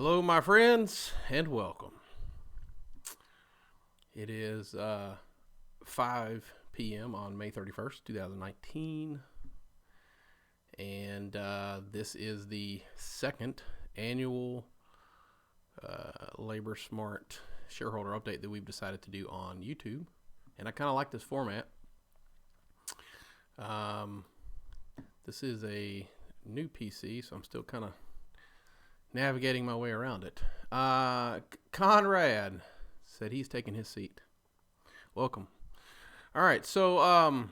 Hello, my friends, and welcome. It is 5 p.m. on May 31st, 2019, and this is the second annual Labor Smart shareholder update that we've decided to do on YouTube, and I kind of like this format. This is a new PC, so I'm still kind of navigating my way around it. Conrad said he's taking his seat. Welcome. All right, so I'm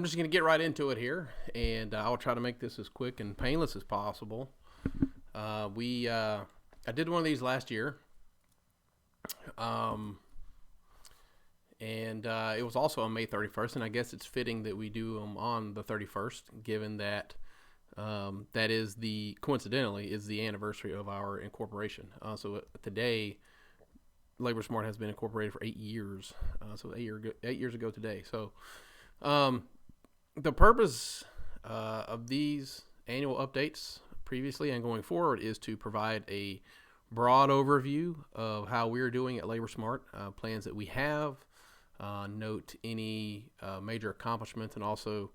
just going to get right into it here, and I'll try to make this as quick and painless as possible. I did one of these last year, and it was also on May 31st, and I guess it's fitting that we do them on the 31st, given that that is coincidentally is the anniversary of our incorporation. So today, Labor Smart has been incorporated for 8 years. So 8 years ago today. So the purpose of these annual updates previously and going forward is to provide a broad overview of how we're doing at Labor Smart, plans that we have, note any major accomplishments, and also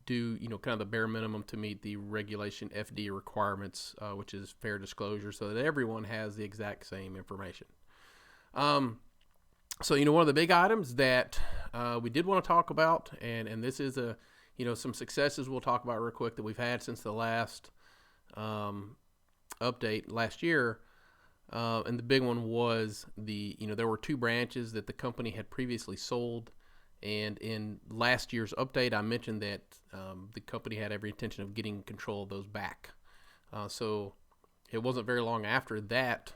do kind of the bare minimum to meet the regulation FD requirements, which is fair disclosure, so that everyone has the exact same information. So one of the big items that we did want to talk about, and this is some successes we'll talk about real quick that we've had since the last update last year. And the big one was there were 2 branches that the company had previously sold. And in last year's update, I mentioned that the company had every intention of getting control of those back. So it wasn't very long after that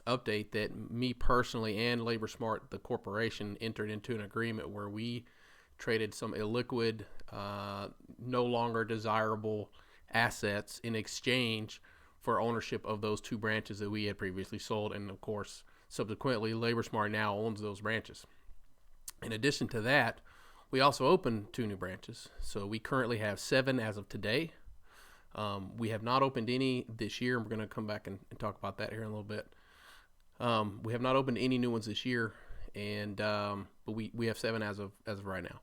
update that me personally and Labor Smart, the corporation, entered into an agreement where we traded some illiquid, no longer desirable assets in exchange for ownership of those 2 branches that we had previously sold. And of course, subsequently, Labor Smart now owns those branches. In addition to that, we also opened 2 new branches. So we currently have 7 as of today. We have not opened any this year. We're going to come back and talk about that here in a little bit. We have not opened any new ones this year, but we have 7 as of right now.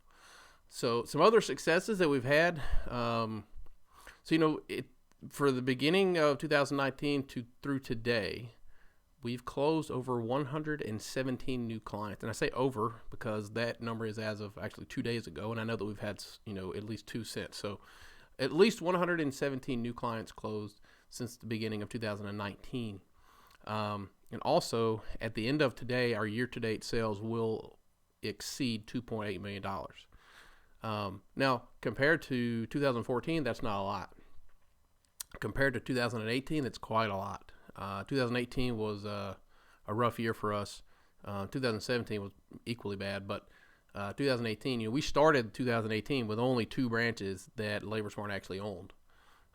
So some other successes that we've had. For the beginning of 2019 through today, we've closed over 117 new clients. And I say over because that number is as of actually 2 days ago. And I know that we've had, at least 2 since. So at least 117 new clients closed since the beginning of 2019. And also at the end of today, our year-to-date sales will exceed $2.8 million. Now, compared to 2014, that's not a lot. Compared to 2018, it's quite a lot. 2018 was a rough year for us. 2017 was equally bad, but 2018, we started 2018 with only 2 branches that Labor Smart actually owned.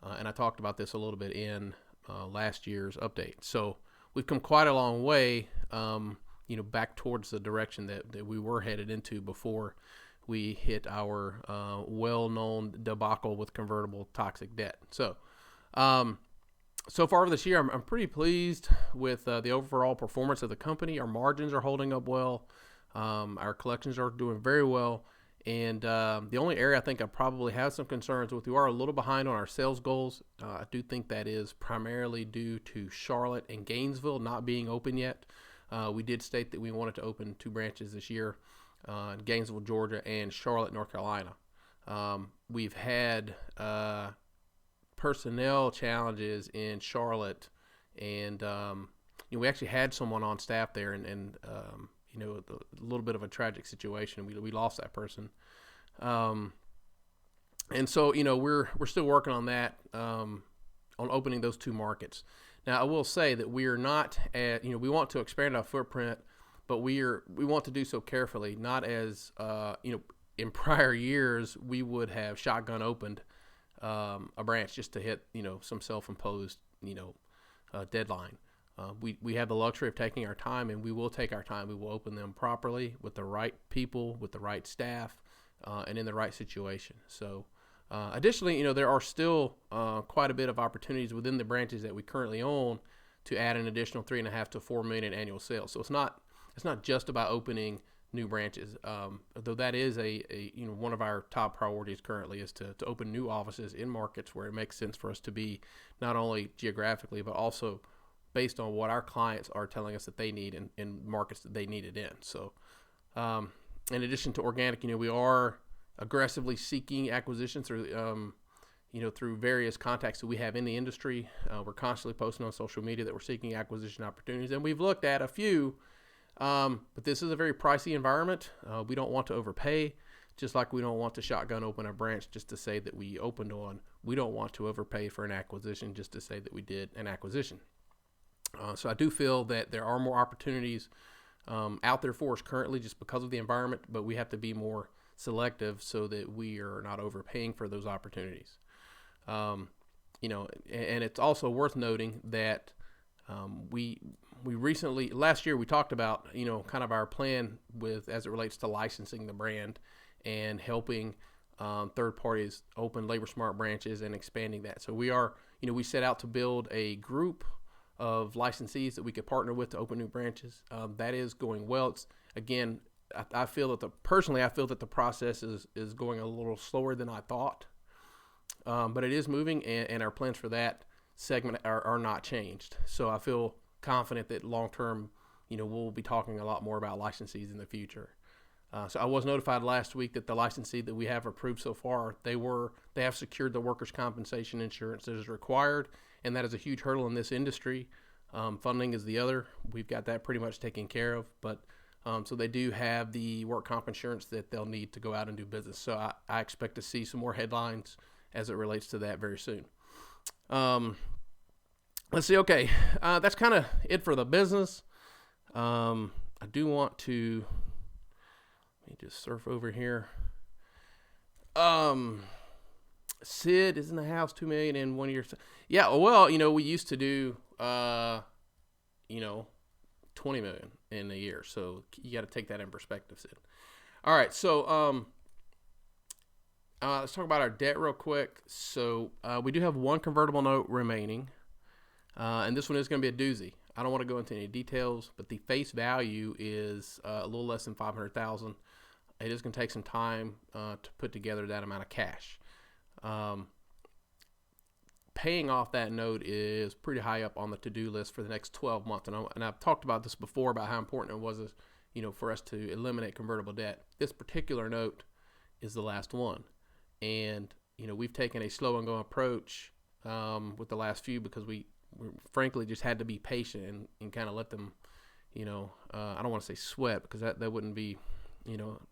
And I talked about this a little bit in last year's update. So we've come quite a long way, back towards the direction that we were headed into before we hit our well-known debacle with convertible toxic debt. So far this year, I'm pretty pleased with the overall performance of the company. Our margins are holding up well. Our collections are doing very well. And the only area I think I probably have some concerns with, we are a little behind on our sales goals. I do think that is primarily due to Charlotte and Gainesville not being open yet. We did state that we wanted to open 2 branches this year, in Gainesville, Georgia, and Charlotte, North Carolina. We've had personnel challenges in Charlotte, and we actually had someone on staff there, and a little bit of a tragic situation. We lost that person, and so we're still working on that, on opening those 2 markets. Now, I will say that we are not at we want to expand our footprint, but we want to do so carefully, not as in prior years we would have shotgun opened a branch just to hit some self-imposed deadline. We have the luxury of taking our time, and we will take our time. We will open them properly with the right people, with the right staff, and in the right situation. So Additionally, there are still quite a bit of opportunities within the branches that we currently own to add an additional 3.5 to 4 million in annual sales. So it's not just about opening new branches, though that is one of our top priorities currently is to open new offices in markets where it makes sense for us to be, not only geographically but also based on what our clients are telling us that they need in markets that they need it in. So in addition to organic, we are aggressively seeking acquisitions through various contacts that we have in the industry. We're constantly posting on social media that we're seeking acquisition opportunities, and we've looked at a few, but this is a very pricey environment. We don't want to overpay, just like we don't want to shotgun open a branch just to say that we opened one. We don't want to overpay for an acquisition just to say that we did an acquisition. So I do feel that there are more opportunities out there for us currently just because of the environment, but we have to be more selective so that we are not overpaying for those opportunities. And it's also worth noting that we recently, last year, we talked about, kind of our plan as it relates to licensing the brand and helping third parties open Labor Smart branches and expanding that. So we set out to build a group of licensees that we could partner with to open new branches. That is going well. It's, again, I feel that the process is going a little slower than I thought, but it is moving, and our plans for that segment are not changed. So I feel confident that long term, we'll be talking a lot more about licensees in the future. So I was notified last week that the licensee that we have approved so far, they have secured the workers' compensation insurance that is required, and that is a huge hurdle in this industry. Funding is the other. We've got that pretty much taken care of, but so they do have the work comp insurance that they'll need to go out and do business. So I expect to see some more headlines as it relates to that very soon. Let's see. Okay, that's kind of it for the business. I do want to let me just surf over here. Sid is in the house, 2 million in 1 year. Yeah, well, we used to do 20 million in a year. So you got to take that in perspective, Sid. All right, so let's talk about our debt real quick. So we do have one convertible note remaining, and this one is going to be a doozy. I don't want to go into any details, but the face value is a little less than $500,000. It is going to take some time to put together that amount of cash. Paying off that note is pretty high up on the to-do list for the next 12 months. And I've talked about this before about how important it was, for us to eliminate convertible debt. This particular note is the last one. And, we've taken a slow and go approach with the last few because we frankly just had to be patient and kind of let them, I don't want to say sweat because that wouldn't be,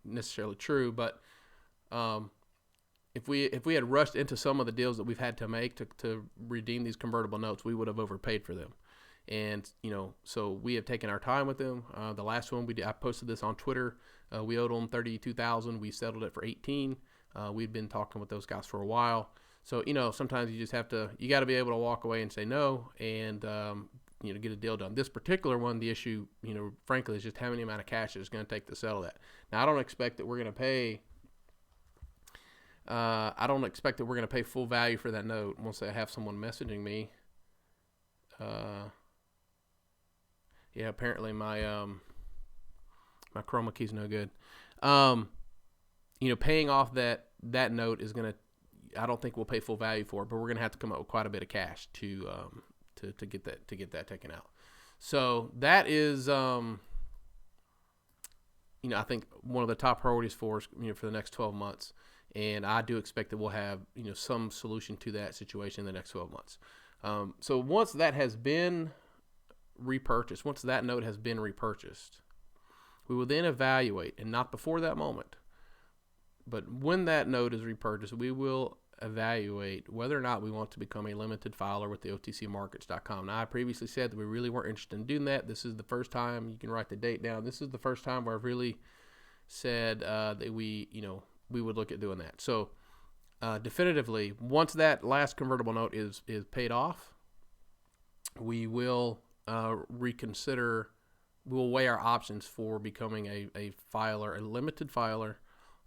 necessarily true. But if we had rushed into some of the deals that we've had to make to redeem these convertible notes, we would have overpaid for them. And, so we have taken our time with them. The last one I posted this on Twitter. We owed them $32,000. We settled it for $18,000. We've been talking with those guys for a while. So, sometimes you got to be able to walk away and say no and, get a deal done. This particular one, the issue, frankly, is just how many amount of cash it's going to take to settle that. Now, I don't expect that we're going to pay full value for that note once I have someone messaging me. Apparently my chroma key's no good. Paying off that note is going to, I don't think we'll pay full value for it, but we're going to have to come up with quite a bit of cash to get that taken out. So that is, I think one of the top priorities for us, for the next 12 months. And I do expect that we'll have, some solution to that situation in the next 12 months. So once that has been repurchased, once that note has been repurchased, we will then evaluate, and not before that moment, but when that note is repurchased, we will evaluate whether or not we want to become a limited filer with the OTCmarkets.com. Now, I previously said that we really weren't interested in doing that. This is the first time, you can write the date down. This is the first time where I've really said that we would look at doing that. So definitively, once that last convertible note is paid off, we will reconsider, we'll weigh our options for becoming a filer, a limited filer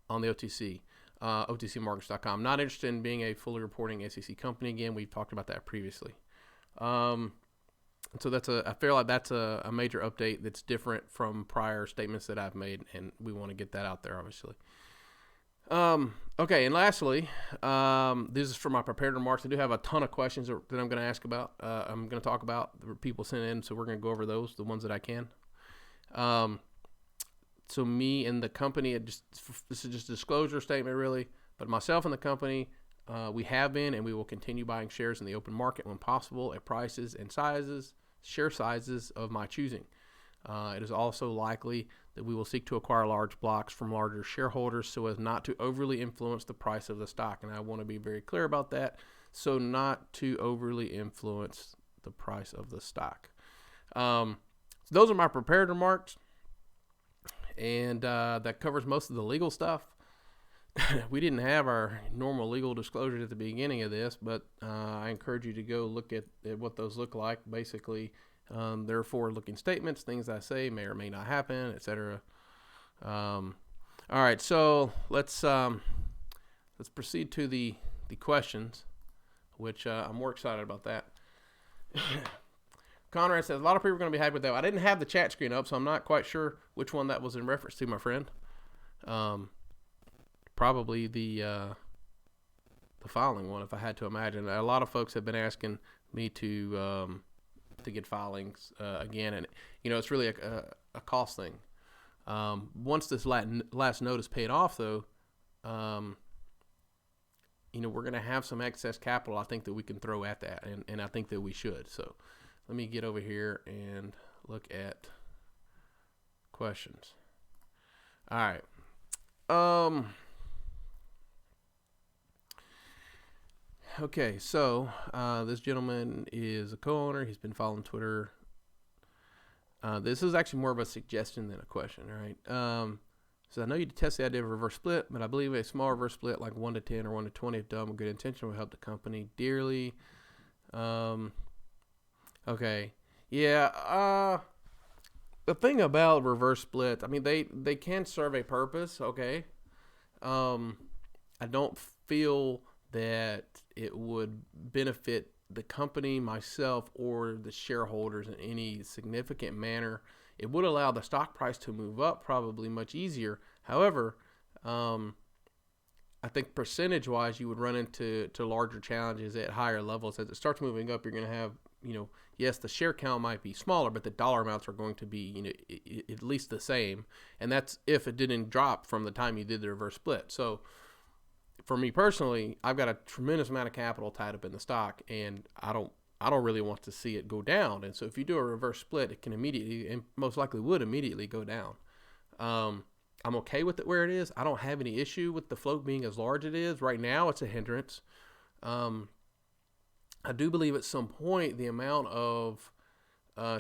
on the OTC. OTCmarkets.com. Not interested in being a fully reporting SEC company. Again, we've talked about that previously. So I feel like that's a major update that's different from prior statements that I've made, and we want to get that out there, obviously. Okay, and lastly, this is for my prepared remarks. I do have a ton of questions that I'm going to ask about. I'm going to talk about the people sent in, so we're going to go over those, the ones that I can. So me and the company, this is just a disclosure statement, really, but myself and the company, we have been and we will continue buying shares in the open market when possible at prices and share sizes of my choosing. It is also likely that we will seek to acquire large blocks from larger shareholders so as not to overly influence the price of the stock. And I want to be very clear about that. So not to overly influence the price of the stock. So those are my prepared remarks. And that covers most of the legal stuff. We didn't have our normal legal disclosures at the beginning of this, but I encourage you to go look at what those look like. Basically, they're forward-looking statements, things I say may or may not happen, etc. All right, so let's proceed to the questions, which I'm more excited about that. Conrad says, a lot of people are going to be happy with that. I didn't have the chat screen up, so I'm not quite sure which one that was in reference to, my friend. Probably the filing one, if I had to imagine. A lot of folks have been asking me to get filings again, and it's really a cost thing. Once this last note is paid off, though, we're going to have some excess capital, I think, that we can throw at that, and I think that we should. So let me get over here and look at questions. All right. Okay, so this gentleman is a co-owner. He's been following Twitter. This is actually more of a suggestion than a question, right? So I know you test the idea of reverse split, but I believe a small reverse split like 1 to 10 or 1 to 20 if done with good intention will help the company dearly. Okay. Yeah. The thing about reverse splits, I mean, they can serve a purpose. Okay. I don't feel that it would benefit the company, myself, or the shareholders in any significant manner. It would allow the stock price to move up probably much easier. However, I think percentage-wise, you would run into larger challenges at higher levels. As it starts moving up, you're going to have, yes, the share count might be smaller, but the dollar amounts are going to be, at least the same. And that's if it didn't drop from the time you did the reverse split. So for me personally, I've got a tremendous amount of capital tied up in the stock, and I don't really want to see it go down. And so if you do a reverse split, it can immediately, and most likely would immediately, go down. I'm okay with it where it is. I don't have any issue with the float being as large as it is. Right now, it's a hindrance. I do believe at some point the amount of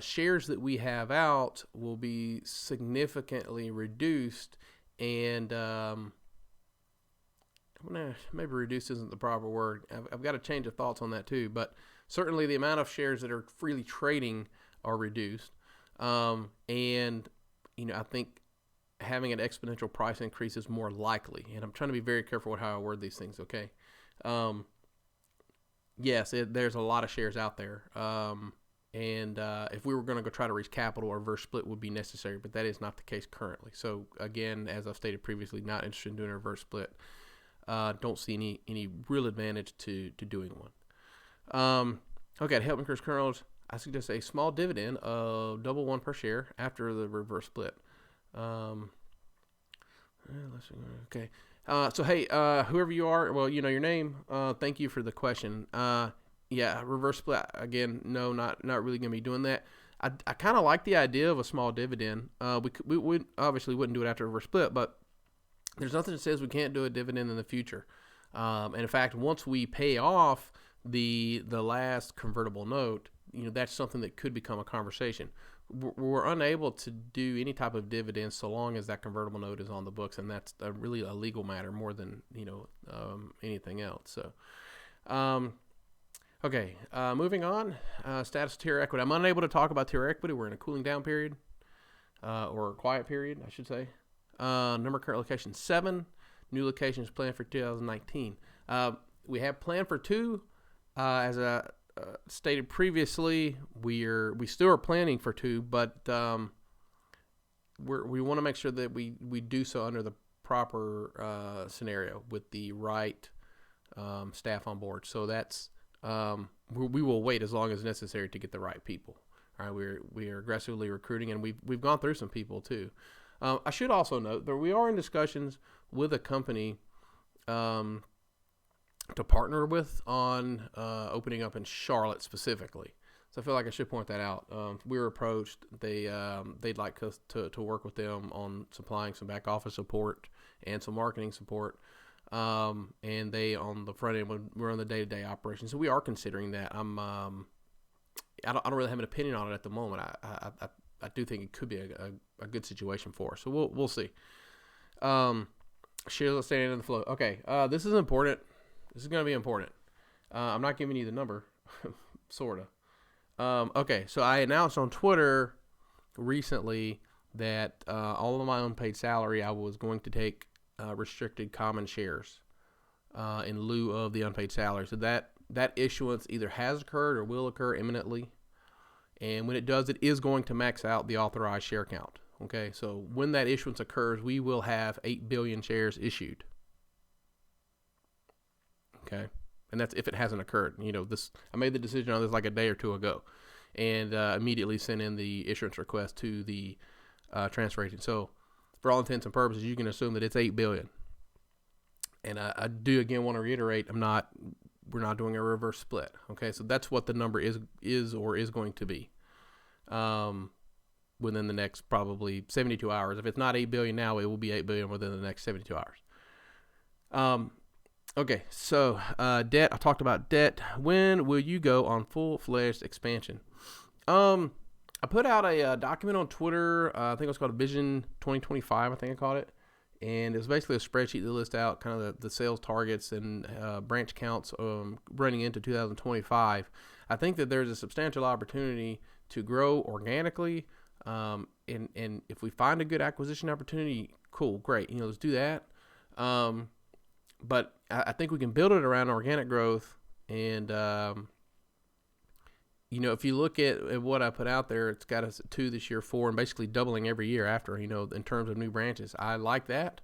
shares that we have out will be significantly reduced, and maybe reduced isn't the proper word. I've got a change of thoughts on that too, but certainly the amount of shares that are freely trading are reduced. And I think having an exponential price increase is more likely. And I'm trying to be very careful with how I word these things, okay? Yes, there's a lot of shares out there. And if we were going to go try to reach capital, a reverse split would be necessary, but that is not the case currently. So again, as I've stated previously, not interested in doing a reverse split. Don't see any real advantage to doing one. Okay, to help increase curls, I suggest a small dividend of $1 per share after the reverse split. Okay. So hey, whoever you are, well, your name. Thank you for the question. Yeah, reverse split again. No, not really gonna be doing that. I kind of like the idea of a small dividend. We obviously wouldn't do it after a reverse split, but there's nothing that says we can't do a dividend in the future. And in fact, once we pay off the last convertible note, that's something that could become a conversation. We're unable to do any type of dividend so long as that convertible note is on the books, and that's really a legal matter more than anything else. So, okay, moving on. Status of tier equity. I'm unable to talk about tier equity. We're in a cooling down period, or a quiet period, I should say. Number current location 7. new locations planned for 2019. We have planned for 2. As I stated previously, we still are planning for 2, but we want to make sure that we do so under the proper scenario with the right staff on board. So that's we will wait as long as necessary to get the right people. All right, we are aggressively recruiting, and we've gone through some people too. I should also note that we are in discussions with a company to partner with on opening up in Charlotte specifically. So I feel like I should point that out. We were approached. They'd like us to work with them on supplying some back office support and some marketing support. And they on the front end when we're on the day-to-day operations. So we are considering that. I don't really have an opinion on it at the moment. I do think it could be a good situation for us. So we'll see. Shares standing in the flow. Okay, this is important. This is going to be important. I'm not giving you the number, sort of. Okay, so I announced on Twitter recently that all of my unpaid salary, I was going to take restricted common shares in lieu of the unpaid salary. So that issuance either has occurred or will occur imminently. And when it does, it is going to max out the authorized share count. Okay, so when that issuance occurs, we will have 8 billion shares issued. Okay, and that's if it hasn't occurred. I made the decision on this like a day or 2 ago, and immediately sent in the issuance request to the transfer agent. So, for all intents and purposes, you can assume that it's 8 billion. And I do again want to reiterate, we're not doing a reverse split. Okay, so that's what the number is going to be within the next probably 72 hours. If it's not 8 billion now, it will be 8 billion within the next 72 hours. Okay, so debt. I talked about debt. When will you go on full-fledged expansion? I put out a document on Twitter. I think it was called Vision 2025. I think I called it, and it was basically a spreadsheet that lists out kind of the sales targets and branch counts running into 2025. I think that there's a substantial opportunity to grow organically, and if we find a good acquisition opportunity, cool, great. Let's do that. But I think we can build it around organic growth. And, if you look at what I put out there, it's got us at 2 this year, 4, and basically doubling every year after, in terms of new branches. I like that.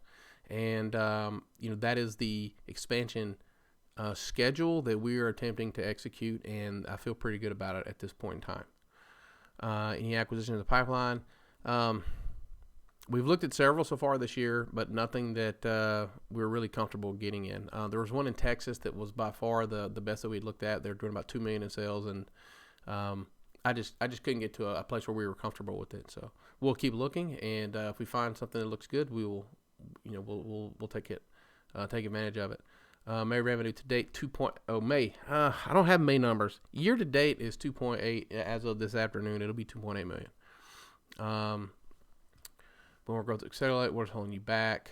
And, that is the expansion schedule that we are attempting to execute. And I feel pretty good about it at this point in time. Any acquisition in the pipeline? We've looked at several so far this year, but nothing that we're really comfortable getting in. There was one in Texas that was by far the best that we'd looked at. They're doing about $2 million in sales, and I just couldn't get to a place where we were comfortable with it. So we'll keep looking, and if we find something that looks good, we will, we'll take advantage of it. May revenue to date May. I don't have May numbers. Year to date is 2.8 as of this afternoon. It'll be 2.8 million. More growth accelerate. What's holding you back?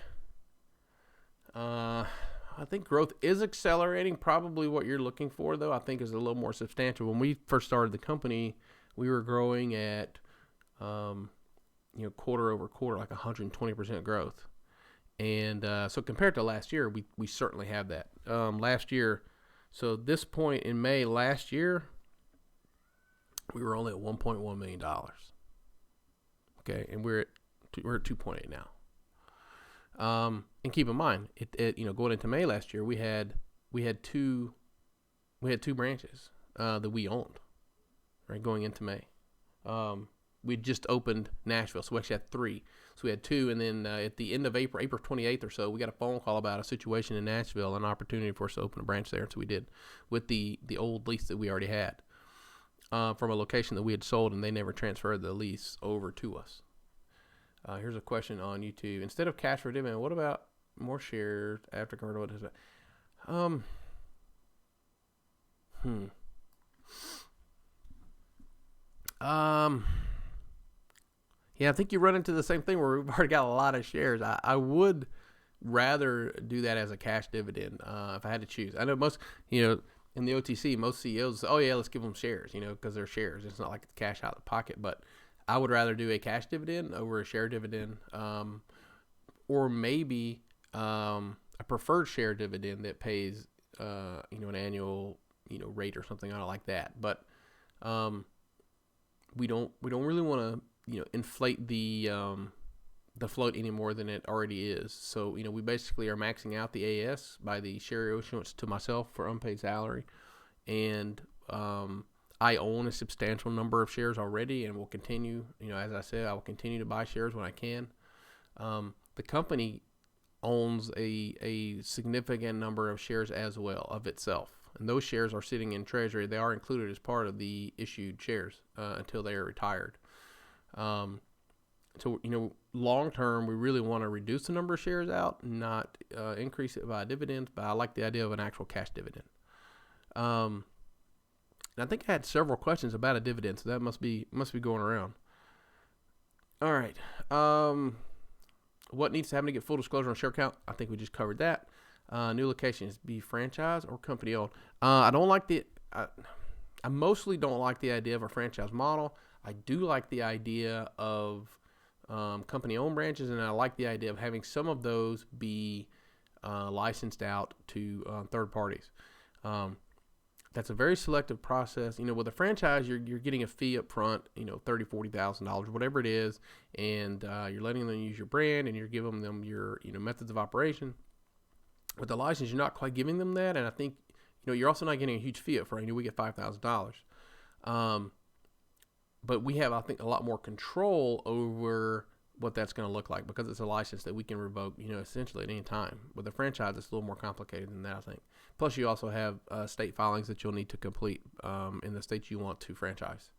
I think growth is accelerating. Probably what you're looking for, though, I think is a little more substantial. When we first started the company, we were growing at, quarter over quarter, like 120% growth. And so compared to last year, we certainly have that. Last year, so this point in May last year, we were only at $1.1 million. Okay, and we're at 2.8 now. And keep in mind, going into May last year, we had two branches that we owned, right? Going into May, we just opened Nashville, so we actually had 3. So we had 2, and then at the end of April 28th or so, we got a phone call about a situation in Nashville, an opportunity for us to open a branch there. So we did with the old lease that we already had from a location that we had sold, and they never transferred the lease over to us. Here's a question on YouTube. Instead of cash for dividend, what about more shares after convertible? What is it? Yeah, I think you run into the same thing where we've already got a lot of shares. I would rather do that as a cash dividend if I had to choose. I know most, in the OTC, most CEOs say, oh yeah, let's give them shares, because they're shares. It's not like it's cash out of the pocket, but I would rather do a cash dividend over a share dividend, or maybe a a preferred share dividend that pays an annual rate or something out like that. But we don't really want to inflate the float any more than it already is. So we basically are maxing out the AS by the share issuance to myself for unpaid salary, and I own a substantial number of shares already, and will continue. As I said, I will continue to buy shares when I can. The company owns a significant number of shares as well of itself, and those shares are sitting in treasury. They are included as part of the issued shares until they are retired. So long term, we really want to reduce the number of shares out, not increase it by dividends. But I like the idea of an actual cash dividend. And I think I had several questions about a dividend, so that must be going around. All right. What needs to happen to get full disclosure on share count? I think we just covered that. New locations, be franchise or company owned. I mostly don't like the idea of a franchise model. I do like the idea of company owned branches, and I like the idea of having some of those be licensed out to third parties. That's a very selective process. With a franchise, you're getting a fee up front, $30,000, $40,000, whatever it is, and you're letting them use your brand, and you're giving them your methods of operation. With the license, you're not quite giving them that, and I think you're also not getting a huge fee up front. We get $5,000, but we have, I think, a lot more control over what that's going to look like, because it's a license that we can revoke, essentially at any time. With a franchise, it's a little more complicated than that, I think. Plus, you also have state filings that you'll need to complete in the states you want to franchise.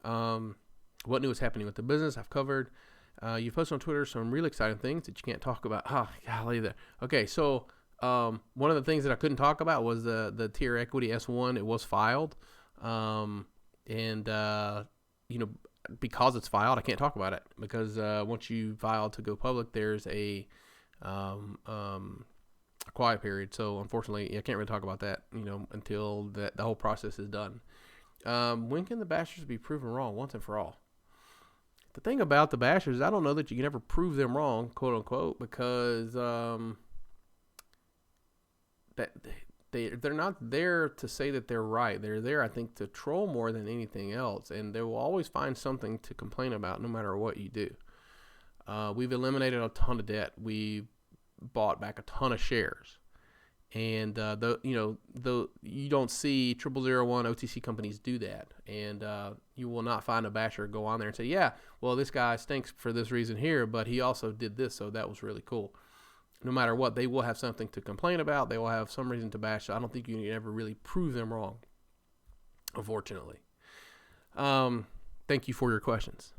What new is happening with the business? I've covered. You posted on Twitter some really exciting things that you can't talk about. Oh, golly there. Okay, so one of the things that I couldn't talk about was the tier equity S1. It was filed, because it's filed, I can't talk about it, because once you file to go public, there's a quiet period. So unfortunately, I can't really talk about that, until the whole process is done. When can the bashers be proven wrong once and for all? The thing about the bashers, I don't know that you can ever prove them wrong, quote unquote, because that they're not there to say that they're right. They're there, I think, to troll more than anything else, and they will always find something to complain about no matter what you do. We've eliminated a ton of debt. We've bought back a ton of shares, and you don't see 0001 OTC companies do that, and you will not find a basher go on there and say, yeah, well, this guy stinks for this reason here, but he also did this, so that was really cool. No matter what, they will have something to complain about. They will have some reason to bash. So I don't think you can ever really prove them wrong, unfortunately. Thank you for your questions.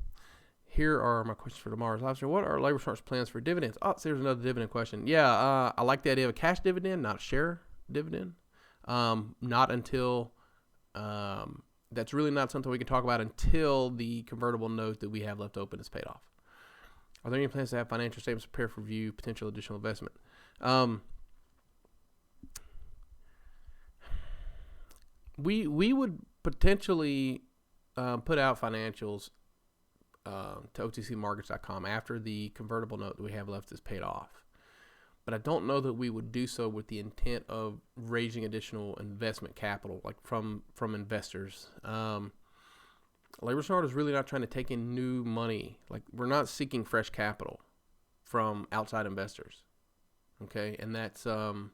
Here are my questions for tomorrow's live stream. What are Labor Smart's plans for dividends? Oh, so there's another dividend question. Yeah, I like the idea of a cash dividend, not a share dividend. Not until that's really not something we can talk about until the convertible note that we have left open is paid off. Are there any plans to have financial statements prepared for review, potential additional investment? We would potentially put out financials to OTCmarkets.com after the convertible note that we have left is paid off. But I don't know that we would do so with the intent of raising additional investment capital, like from investors. LaborSmart is really not trying to take in new money. Like, we're not seeking fresh capital from outside investors. Okay, and that's to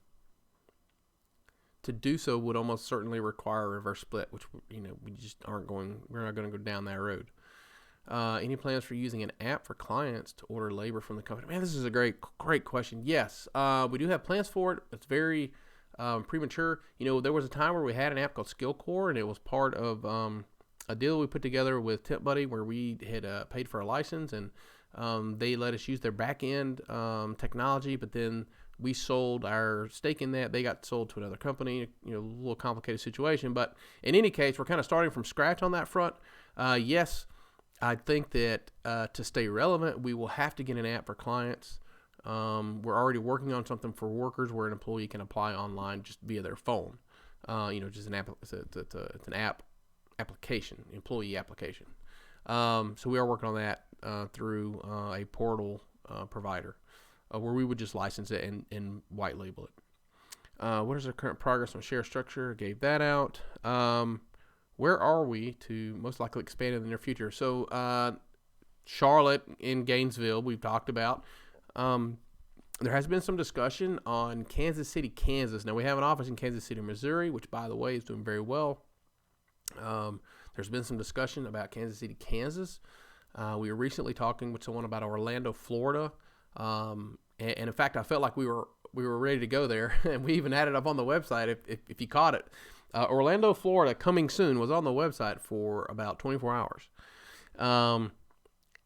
do so would almost certainly require a reverse split, which we just aren't going. We're not going to go down that road. Any plans for using an app for clients to order labor from the company? Man, this is a great question. Yes, we do have plans for it. It's very premature. There was a time where we had an app called SkillCore, and it was part of a deal we put together with TempBuddy, where we had paid for a license, and they let us use their back-end technology, but then we sold our stake in that. They got sold to another company, a little complicated situation. But in any case, we're kind of starting from scratch on that front. Yes, I think that to stay relevant, we will have to get an app for clients. We're already working on something for workers where an employee can apply online just via their phone. Just an app. It's an app application, employee application. So we are working on that through a portal provider. where we would just license it and white label it. What is our current progress on share structure? Gave that out. Where are we to most likely expand in the near future? So Charlotte in Gainesville, we've talked about. There has been some discussion on Kansas City, Kansas. Now, we have an office in Kansas City, Missouri, which, by the way, is doing very well. There's been some discussion about Kansas City, Kansas. We were recently talking with someone about Orlando, Florida. And in fact, I felt like we were ready to go there, and we even had it up on the website if you caught it. Orlando, Florida, coming soon, was on the website for about 24 hours.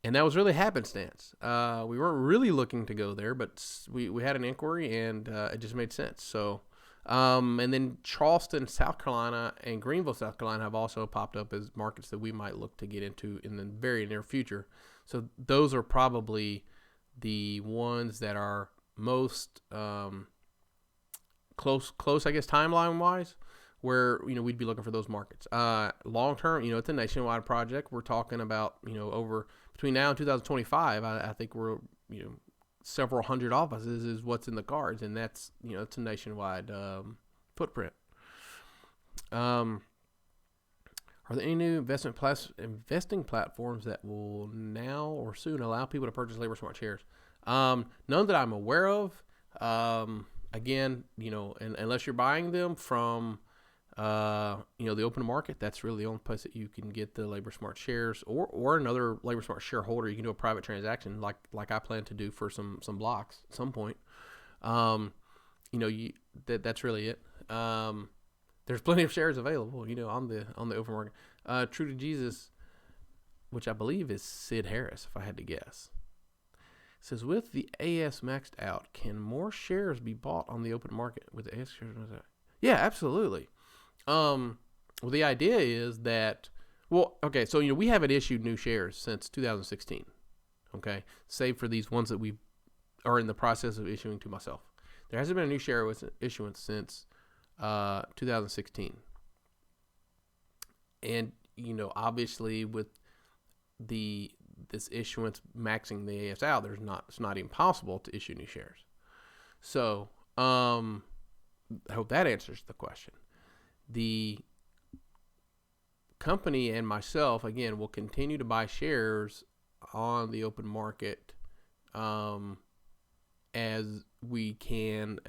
And that was really happenstance. We weren't really looking to go there, but we had an inquiry, and it just made sense. So, and then Charleston, South Carolina, and Greenville, South Carolina have also popped up as markets that we might look to get into in the very near future. So those are probably the ones that are most close, I guess, timeline-wise, where, we'd be looking for those markets. Long term, it's a nationwide project. We're talking about, over between now and 2025, I think we're, several hundred offices is what's in the cards, and that's, it's a nationwide footprint. Are there any new investing platforms that will now or soon allow people to purchase Labor Smart shares? None that I'm aware of. Again, unless you're buying them from the open market, that's really the only place that you can get the Labor Smart shares, or another Labor Smart shareholder. You can do a private transaction like I plan to do for some blocks at some point. That's really it. There's plenty of shares available, on the open market. True to Jesus, which I believe is Sid Harris, if I had to guess, says, with the AS maxed out, can more shares be bought on the open market with the AS shares? Yeah, absolutely. Well, the idea is that, so, we haven't issued new shares since 2016, okay, save for these ones that we are in the process of issuing to myself. There hasn't been a new share issuance since 2016. And, obviously with this issuance maxing the AS out, it's not even possible to issue new shares. So, I hope that answers the question. The company and myself, again, will continue to buy shares on the open market as we can,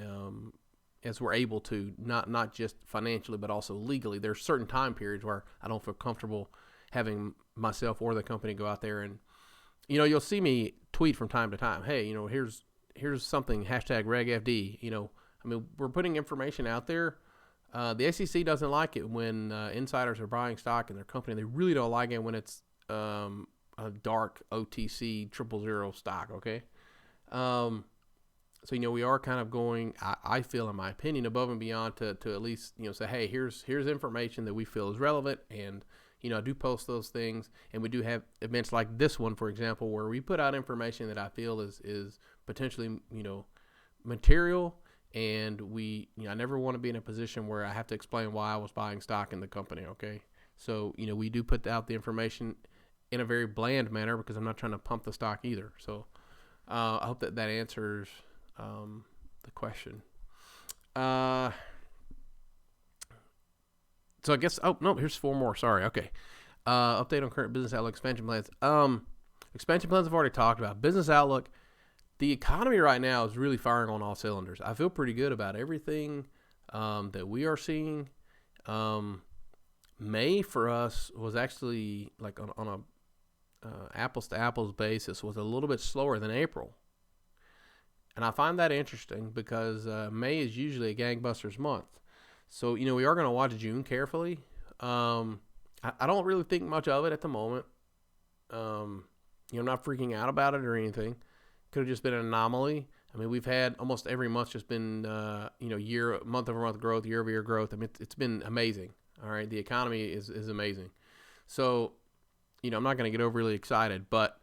as we're able to, not just financially, but also legally. There's certain time periods where I don't feel comfortable having myself or the company go out there and, you'll see me tweet from time to time, hey, here's something, #RegFD. We're putting information out there. The SEC doesn't like it when insiders are buying stock in their company. They really don't like it when it's a dark OTC 000 stock, okay? So, we are kind of going, I feel, in my opinion, above and beyond to at least, say, hey, here's information that we feel is relevant. And, I do post those things. And we do have events like this one, for example, where we put out information that I feel is potentially, material. And I never want to be in a position where I have to explain why I was buying stock in the company, okay? So, we do put out the information in a very bland manner because I'm not trying to pump the stock either. So, I hope that answers the question. So I guess, here's 4 more. Sorry. Okay. Update on current business outlook, expansion plans. Expansion plans I've already talked about. Business outlook. The economy right now is really firing on all cylinders. I feel pretty good about everything that we are seeing. May for us was actually like on a apples to apples basis was a little bit slower than April. And I find that interesting because May is usually a gangbusters month. So, we are going to watch June carefully. I don't really think much of it at the moment. I'm not freaking out about it or anything. Could have just been an anomaly. We've had almost every month just been, month over month growth, year over year growth. It's been amazing. All right. The economy is amazing. So, I'm not going to get overly excited, but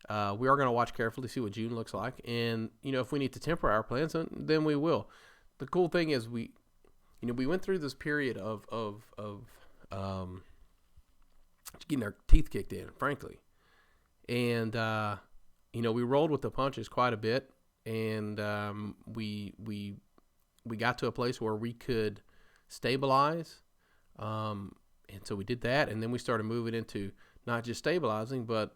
we are going to watch carefully, see what June looks like. And, if we need to temper our plans, then we will. The cool thing is we went through this period of getting our teeth kicked in, frankly. And, we rolled with the punches quite a bit. and we got to a place where we could stabilize, and so we did that, and then we started moving into not just stabilizing, but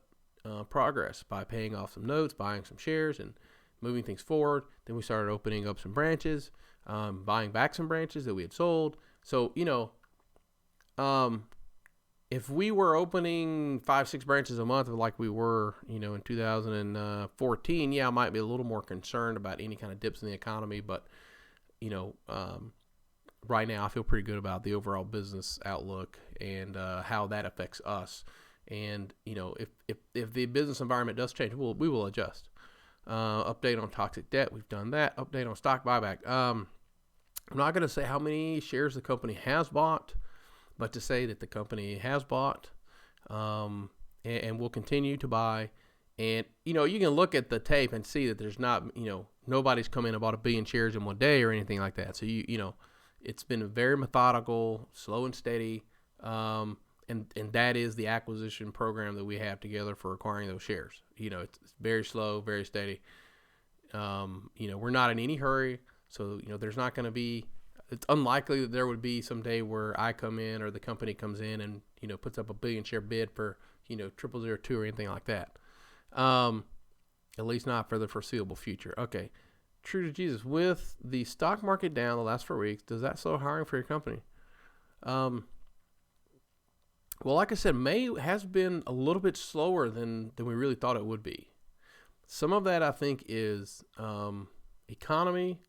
progress by paying off some notes, buying some shares, and moving things forward. Then we started opening up some branches, buying back some branches that we had sold. So, if we were opening 5-6 branches a month like we were, in 2014, yeah, I might be a little more concerned about any kind of dips in the economy. But, right now I feel pretty good about the overall business outlook and how that affects us. And, if the business environment does change, we will adjust. Update on toxic debt, we've done that. Update on stock buyback. I'm not going to say how many shares the company has bought, but to say that the company has bought and will continue to buy. And, you can look at the tape and see that there's not, nobody's come in and bought 1 billion shares in one day or anything like that. So, it's been very methodical, slow and steady. And that is the acquisition program that we have together for acquiring those shares. It's very slow, very steady. We're not in any hurry. So, there's not going to be, it's unlikely that there would be some day where I come in or the company comes in and, puts up a 1 billion share bid for, 0002 or anything like that. At least not for the foreseeable future. Okay. True to Jesus, with the stock market down the last 4 weeks, does that slow hiring for your company? Well, like I said, May has been a little bit slower than we really thought it would be. Some of that, I think, is economy.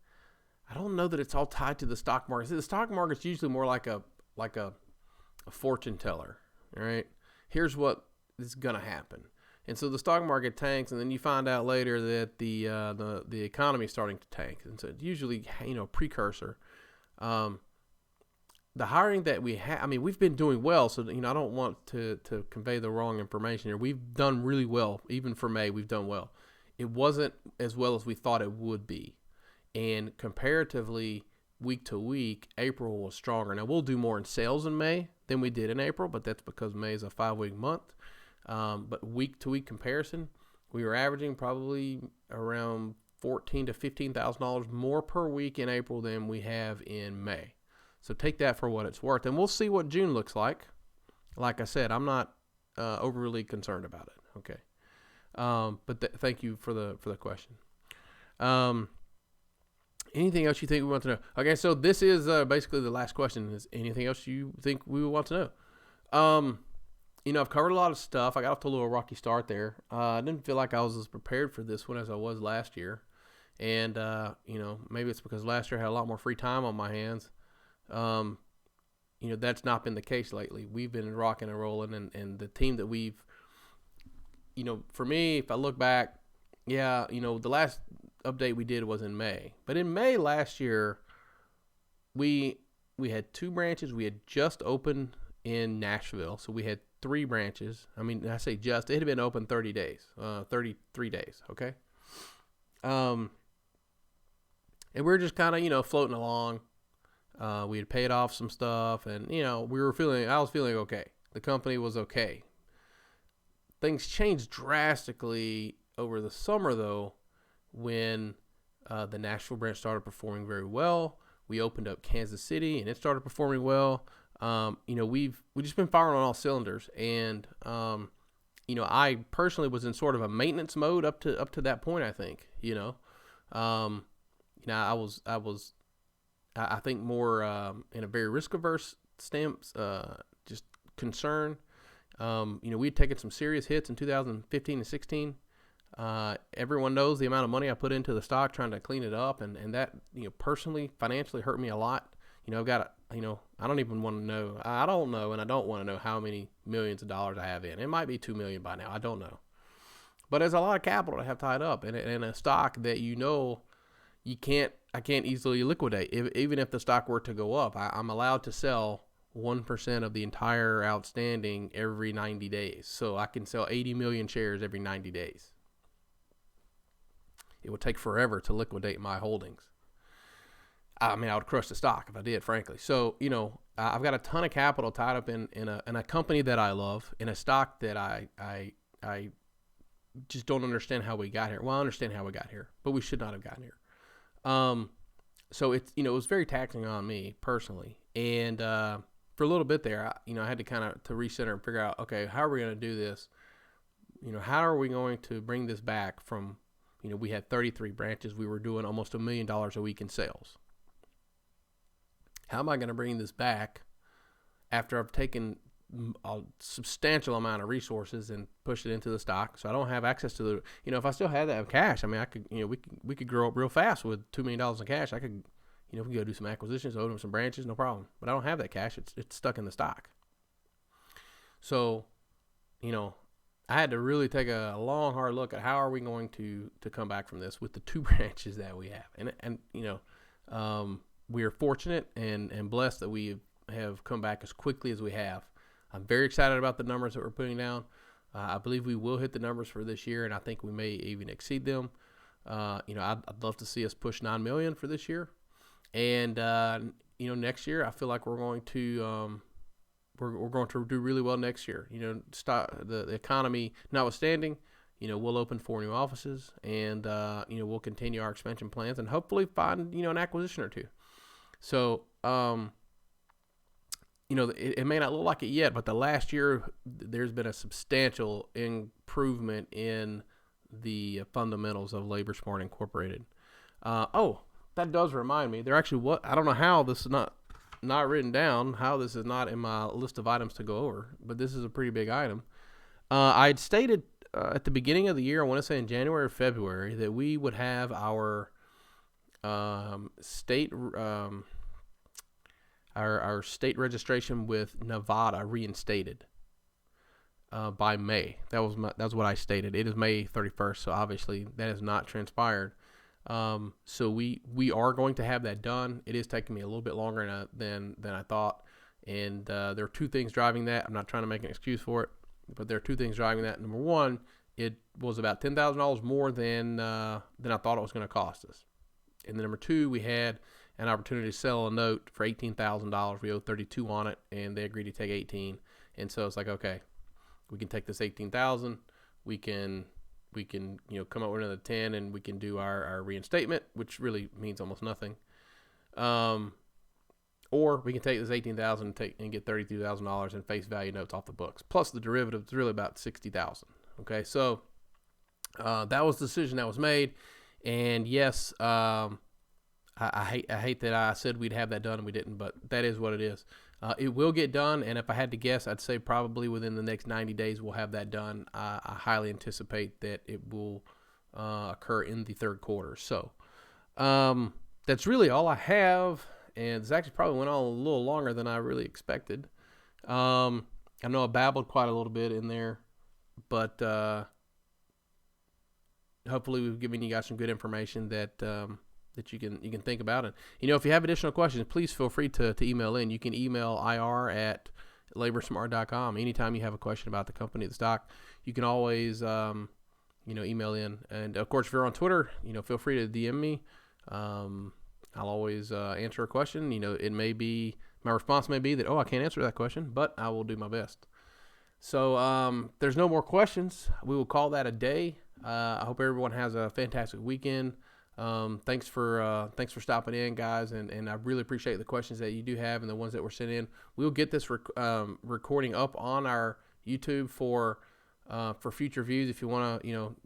I don't know that it's all tied to the stock market. The stock market's usually more like a fortune teller, all right? Here's what is going to happen. And so the stock market tanks, and then you find out later that the economy is starting to tank. And so it's usually, precursor. The hiring that we have, we've been doing well. So, I don't want to convey the wrong information here. We've done really well. Even for May, we've done well. It wasn't as well as we thought it would be. And comparatively, week to week, April was stronger. Now, we'll do more in sales in May than we did in April, but that's because May is a 5-week month. But week to week comparison, we were averaging probably around $14,000 to $15,000 more per week in April than we have in May. So take that for what it's worth, and we'll see what June looks like. Like I said, I'm not overly concerned about it. Okay, but thank you for the question. Anything else you think we want to know? Okay, so this is basically the last question. Is anything else you think we would want to know? I've covered a lot of stuff. I got off to a little rocky start there. I didn't feel like I was as prepared for this one as I was last year. And, maybe it's because last year I had a lot more free time on my hands. That's not been the case lately. We've been rocking and rolling, and the team that we've, for me, if I look back, the last update we did was in May. But in May last year, we had 2 branches. We had just opened in Nashville. So we had 3 branches. I say just, it had been open 30 days, 33 days. Okay. And we were just kind of, floating along. We had paid off some stuff, and, I was feeling okay. The company was okay. Things changed drastically over the summer, though, when the Nashville branch started performing very well. We opened up Kansas City, and it started performing well. We've just been firing on all cylinders, and I personally was in sort of a maintenance mode up to that point. I think, I think more in a very risk averse stance, just concern. We'd taken some serious hits in 2015 and 16. Everyone knows the amount of money I put into the stock trying to clean it up, and that, personally, financially hurt me a lot. I've got, I don't even want to know. I don't know, and I don't want to know how many millions of dollars I have in. It might be $2 million by now. I don't know. But there's a lot of capital to have tied up in a stock that, I can't easily liquidate. Even if the stock were to go up, I'm allowed to sell 1% of the entire outstanding every 90 days. So I can sell 80 million shares every 90 days. It would take forever to liquidate my holdings. I would crush the stock if I did, frankly. So, I've got a ton of capital tied up in a company that I love, in a stock that I just don't understand how we got here. Well, I understand how we got here, but we should not have gotten here. So it's, it was very taxing on me personally. And for a little bit there, I had to kind of to recenter and figure out, okay, how are we going to do this? How are we going to bring this back from, we had 33 branches. We were doing almost $1 million a week in sales. How am I going to bring this back after I've taken a substantial amount of resources and pushed it into the stock? So I don't have access to the, if I still had that cash, I could, we could grow up real fast with $2 million in cash. I could, we could go do some acquisitions, open some branches, no problem. But I don't have that cash. It's stuck in the stock. So, I had to really take a long, hard look at how are we going to come back from this with the 2 branches that we have. And we are fortunate and blessed that we have come back as quickly as we have. I'm very excited about the numbers that we're putting down. I believe we will hit the numbers for this year, and I think we may even exceed them. I'd love to see us push $9 million for this year. And, next year, I feel like we're going to we're going to do really well next year. The economy notwithstanding, we'll open 4 new offices, and, we'll continue our expansion plans and hopefully find, an acquisition or 2. So, it may not look like it yet, but the last year there's been a substantial improvement in the fundamentals of Labor Smart Incorporated. That does remind me. There actually I don't know how this is not written down, how this is not in my list of items to go over, but this is a pretty big item. I had stated at the beginning of the year, I want to say in January or February, that we would have our state our state registration with Nevada reinstated by May. That's what I stated. It is May 31st, so obviously that has not transpired. So we are going to have that done. It is taking me a little bit longer than I thought, and there are 2 things driving that. I'm not trying to make an excuse for it, but there are 2 things driving that. Number one, it was about $10,000 more than I thought it was going to cost us. And then number 2, we had an opportunity to sell a note for $18,000. We owed $32 on it, and they agreed to take $18. And so it's like, okay, we can take this $18,000. We can come up with another 10, and we can do our reinstatement, which really means almost nothing. Or we can take this $18,000 and get $32,000 in face value notes off the books. Plus the derivative is really about $60,000. Okay, so that was the decision that was made. And yes, I hate that I said we'd have that done and we didn't, but that is what it is. It will get done, and if I had to guess, I'd say probably within the next 90 days we'll have that done. I highly anticipate that it will occur in the 3rd quarter. So that's really all I have, and this actually probably went on a little longer than I really expected. I know I babbled quite a little bit in there, but hopefully we've given you guys some good information that you can think about it. If you have additional questions, please feel free to email in. You can email ir@laborsmart.com. Anytime you have a question about the company, the stock, you can always email in. And of course, if you're on Twitter, feel free to DM me. I'll always answer a question. It may be, my response may be that, I can't answer that question, but I will do my best. So there's no more questions. We will call that a day. I hope everyone has a fantastic weekend. Thanks for stopping in, guys, and I really appreciate the questions that you do have and the ones that were sent in. We'll get this recording up on our YouTube for future views if you want to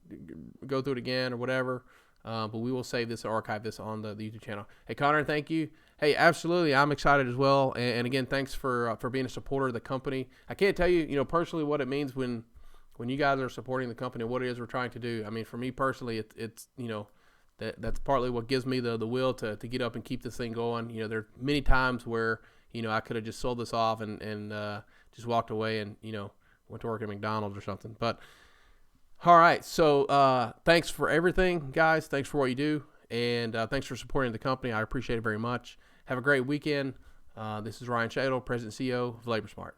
go through it again or whatever. But we will save this or archive this on the YouTube channel. Hey, Connor, thank you. Hey, absolutely, I'm excited as well. And again, thanks for being a supporter of the company. I can't tell you, personally, what it means when you guys are supporting the company and what it is we're trying to do. I mean, for me personally, it's that's partly what gives me the will to get up and keep this thing going. There are many times where I could have just sold this off and just walked away and went to work at McDonald's or something. But all right, so thanks for everything, guys. Thanks for what you do, and thanks for supporting the company. I appreciate it very much. Have a great weekend. This is Ryan SCHADEL, President and CEO of LaborSmart.